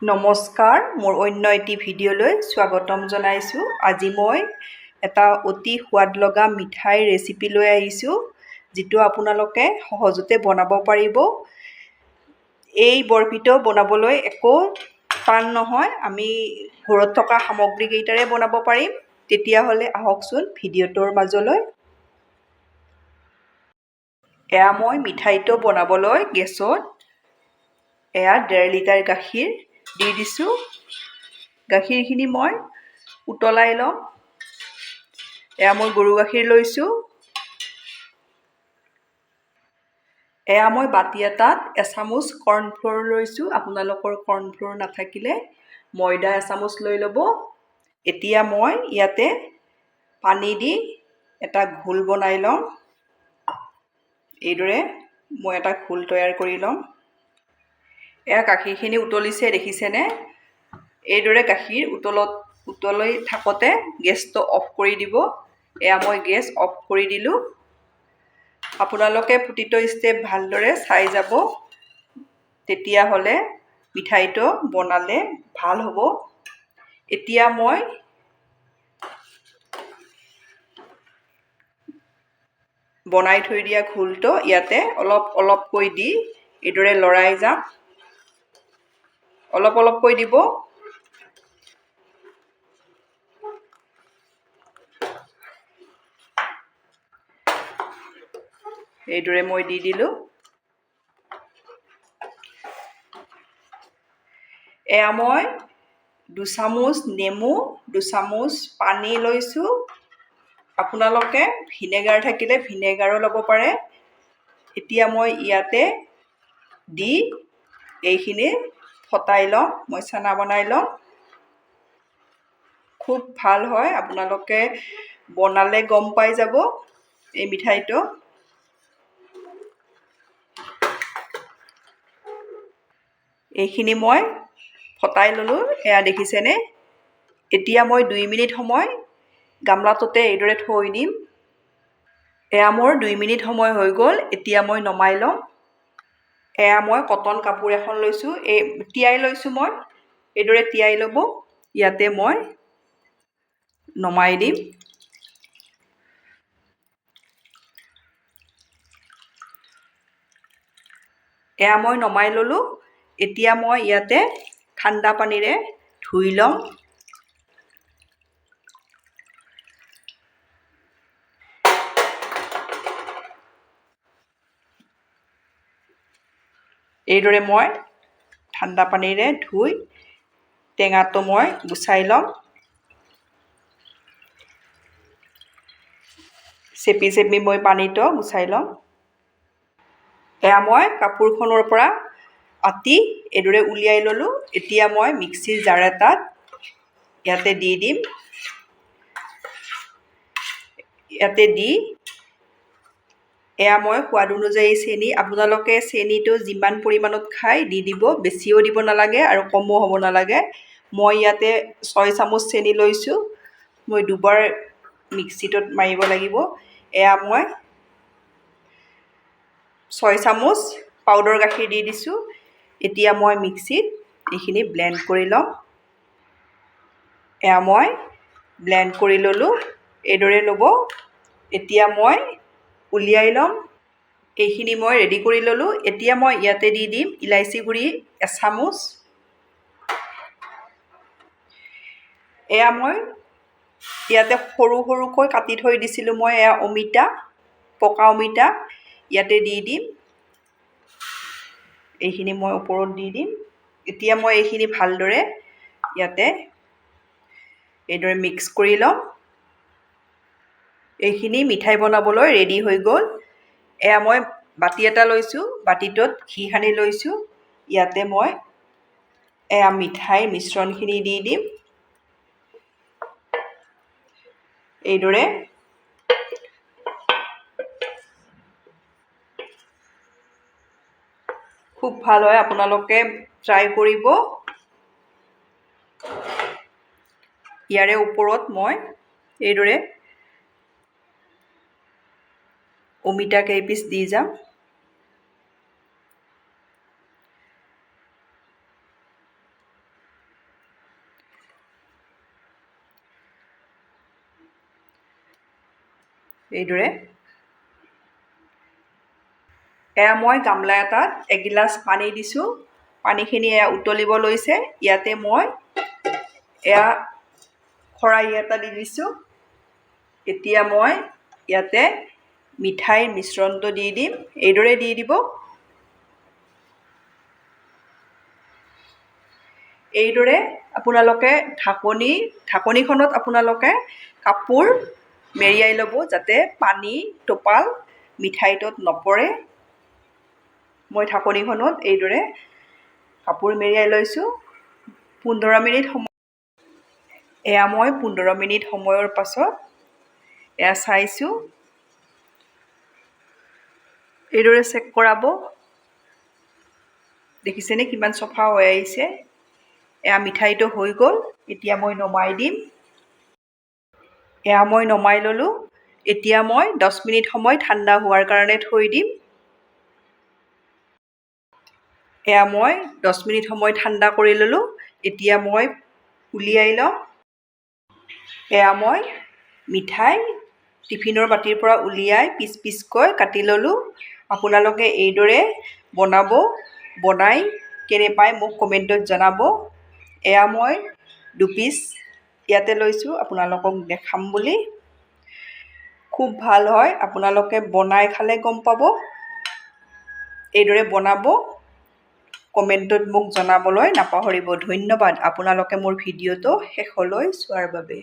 নমস্কাৰ, মোৰ অন্য এটি ভিডিঅ'লৈ স্বাগতম জনাইছোঁ। আজি মই এটা অতি সোৱাদ লগা মিঠাইৰ ৰেচিপি লৈ আহিছোঁ, যিটো আপোনালোকে সহজতে বনাব পাৰিব। এই বৰফিটো বনাবলৈ একো টান নহয়, আমি ঘৰত থকা সামগ্ৰীকেইটাৰে বনাব পাৰিম। তেতিয়াহ'লে আহকচোন ভিডিঅ'টোৰ মাজলৈ। এয়া মই মিঠাইটো বনাবলৈ গেছত 1.5 লিটাৰ গাখীৰ দি দিছোঁ। গাখীৰখিনি মই উতলাই ল'ম। এয়া মই গৰু গাখীৰ লৈছোঁ। এয়া মই বাতি এটাত এচামুচ কৰ্ণফ্ল'ৰ লৈছোঁ। আপোনালোকৰ কৰ্ণফ্ল'ৰ নাথাকিলে ময়দা এচামুচ লৈ ল'ব। এতিয়া মই ইয়াতে পানী দি এটা ঘোল বনাই ল'ম। এইদৰে মই এটা ঘোল তৈয়াৰ কৰি ল'ম। এয়া গাখীৰখিনি উতলিছে, দেখিছেনে? এইদৰে গাখীৰ উতলি থাকোঁতে গেছটো অফ কৰি দিব। এয়া মই গেছ অফ কৰি দিলোঁ। আপোনালোকে প্ৰতিটো ষ্টেপ ভালদৰে চাই যাব, তেতিয়াহ'লে মিঠাইটো বনালে ভাল হ'ব। এতিয়া মই বনাই থৈ দিয়া ঘোলটো ইয়াতে অলপ অলপকৈ দি এইদৰে লৰাই যাম। অলপ অলপকৈ দিব। এইদৰে মই দি দিলোঁ। এয়া মই 2 চামুচ নেমু, 2 চামুচ পানী লৈছোঁ। আপোনালোকে ভিনেগাৰ থাকিলে ভিনেগাৰো ল'ব পাৰে। এতিয়া মই ইয়াতে দি এইখিনি ফটাই ল'ম। মই চানা বনাই ল'ম। খুব ভাল হয়, আপোনালোকে বনালে গম পাই যাব এই মিঠাইটো। এইখিনি মই ফটাই ল'লোঁ, এয়া দেখিছেনে? এতিয়া মই 2 মিনিট সময় গামলাটোতে এইদৰে থৈ দিম। এয়া মোৰ 2 মিনিট সময় হৈ গ'ল। এতিয়া মই নমাই ল'ম। এয়া মই কটন কাপোৰ এখন লৈছোঁ, তিয়াই লৈছোঁ মই। এইদৰে তিয়াই ল'ব। ইয়াতে মই নমাই দিম। এয়া মই নমাই ল'লোঁ। এতিয়া মই ইয়াতে ঠাণ্ডা পানীৰে ধুই ল'ম। এইদৰে মই ঠাণ্ডা পানীৰে ধুই টেঙাটো মই গুচাই ল'ম। চেপি চেপি মই পানীটো গুচাই ল'ম। এয়া মই কাপোৰখনৰ পৰা আতি এইদৰে উলিয়াই ল'লোঁ। এতিয়া মই মিক্সিৰ জাৰ এটাত ইয়াতে দি দিম। ইয়াতে দি এয়া মই সোৱাদ অনুযায়ী চেনি, আপোনালোকে চেনিটো যিমান পৰিমাণত খায় দি দিব, বেছিও দিব নালাগে আৰু কমো হ'ব নালাগে। মই ইয়াতে 6 চামুচ চেনি লৈছোঁ। মই দুবাৰ মিক্সিটোত মাৰিব লাগিব। এয়া মই 6 চামুচ পাউডাৰ গাখীৰ দি দিছোঁ। এতিয়া মই মিক্সিত এইখিনি ব্লেণ্ড কৰি ল'ম। এয়া মই ব্লেণ্ড কৰি ল'লোঁ। এইদৰে ল'ব। এতিয়া মই উলিয়াই ল'ম। এইখিনি মই ৰেডি কৰি ল'লোঁ। এতিয়া মই ইয়াতে দি দিম ইলাচি গুড়ি এচামুচ। এয়া মই ইয়াতে সৰু সৰুকৈ কাটি থৈ দিছিলোঁ মই, এয়া অমিতা, পকা অমিতা ইয়াতে দি দিম। এইখিনি মই ওপৰত দি দিম। এতিয়া মই এইখিনি ভালদৰে ইয়াতে এইদৰে মিক্স কৰি ল'ম। এইখিনি মিঠাই বনাবলৈ ৰেডি হৈ গ'ল। এয়া মই বাতি এটা লৈছোঁ, বাতিটোত ঘি সানি লৈছোঁ। ইয়াতে মই এয়া মিঠাইৰ মিশ্ৰণখিনি দি দিম। এইদৰে খুব ভাল হয়, আপোনালোকে ট্ৰাই কৰিব। ইয়াৰে ওপৰত মই এইদৰে অমিতা কেইপিচ দি যাম। এইদৰে এয়া মই গামলা এটাত এগিলাচ পানী দিছোঁ। পানীখিনি এয়া উতলিব লৈছে। ইয়াতে মই এয়া খৰাহি এটা দি দিছোঁ। এতিয়া মই ইয়াতে মিঠাইৰ মিশ্ৰণটো দি দিম। এইদৰে দি দিব। এইদৰে আপোনালোকে ঢাকনিখনত আপোনালোকে কাপোৰ মেৰিয়াই ল'ব, যাতে পানী টোপাল মিঠাইটোত নপৰে। মই ঢাকনিখনত এইদৰে কাপোৰ মেৰিয়াই লৈছোঁ। 15 মিনিট সময় এয়া মই 15 মিনিট সময়ৰ পাছত এয়া চাইছোঁ। এইদৰে চেক কৰাব। দেখিছেনে কিমান চফা হৈ আহিছে। এয়া মিঠাইটো হৈ গ'ল। এতিয়া মই নমাই দিম। এয়া মই নমাই ল'লোঁ। এতিয়া মই 10 মিনিট সময় ঠাণ্ডা হোৱাৰ কাৰণে থৈ দিম। এয়া মই 10 মিনিট সময় ঠাণ্ডা কৰি ল'লোঁ। এতিয়া মই উলিয়াই ল'ম। এয়া মই মিঠাই টিফিনৰ বাতিৰ পৰা উলিয়াই পিচ পিচকৈ কাটি ল'লোঁ। আপোনালোকে এইদৰে বনাব। বনাই কেনে পায় মোক কমেণ্টত জনাব। এয়া মই 2 পিচ ইয়াতে লৈছোঁ আপোনালোকক দেখাম বুলি। খুব ভাল হয়। আপোনালোকে বনাই খালে গম পাব। এইদৰে বনাব। কমেণ্টত মোক জনাবলৈ নাপাহৰিব। ধন্যবাদ আপোনালোকে মোৰ ভিডিঅ'টো শেষলৈ চোৱাৰ বাবে।